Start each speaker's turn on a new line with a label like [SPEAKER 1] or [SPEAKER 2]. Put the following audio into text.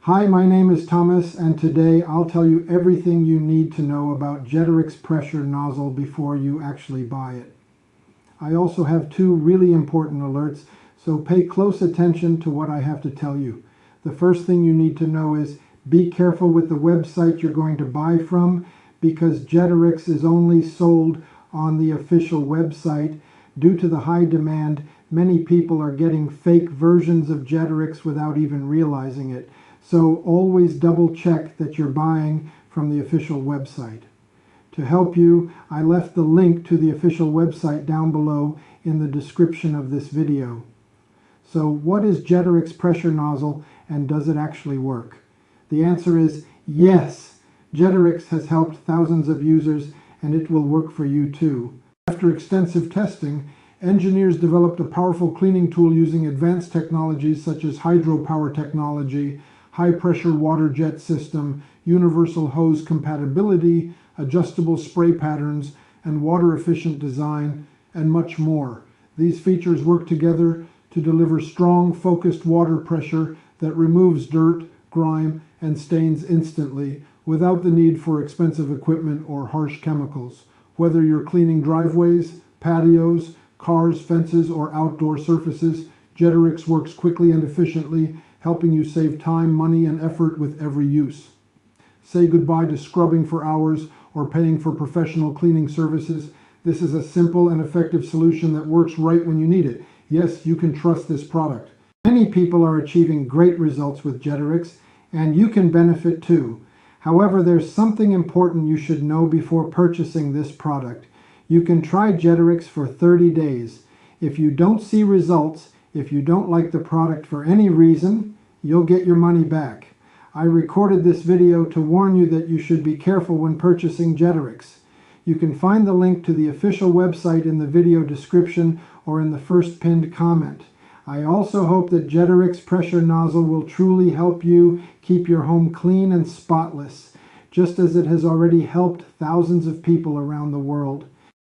[SPEAKER 1] Hi, my name is Thomas, and today I'll tell you everything you need to know about Jetterix pressure nozzle before you actually buy it. I also have two really important alerts, so pay close attention to what I have to tell you. The first thing you need to know is be careful with the website you're going to buy from, because Jetterix is only sold on the official website. Due to the high demand, many people are getting fake versions of Jetterix without even realizing it. So always double check that you're buying from the official website. To help you, I left the link to the official website down below in the description of this video. So what is Jetterix pressure nozzle, and does it actually work? The answer is yes. Jetterix has helped thousands of users, and it will work for you too. After extensive testing, engineers developed a powerful cleaning tool using advanced technologies such as hydropower technology, high-pressure water jet system, universal hose compatibility, adjustable spray patterns, and water-efficient design, and much more. These features work together to deliver strong, focused water pressure that removes dirt, grime, and stains instantly without the need for expensive equipment or harsh chemicals. Whether you're cleaning driveways, patios, cars, fences, or outdoor surfaces, Jetterix works quickly and efficiently, helping you save time, money, and effort with every use. Say goodbye to scrubbing for hours or paying for professional cleaning services. This is a simple and effective solution that works right when you need it. Yes, you can trust this product. Many people are achieving great results with Jetterix, and you can benefit too. However, there's something important you should know before purchasing this product. You can try Jetterix for 30 days. If you don't see results, if you don't like the product for any reason, you'll get your money back. I recorded this video to warn you that you should be careful when purchasing Jetterix. You can find the link to the official website in the video description or in the first pinned comment. I also hope that Jetterix pressure nozzle will truly help you keep your home clean and spotless, just as it has already helped thousands of people around the world.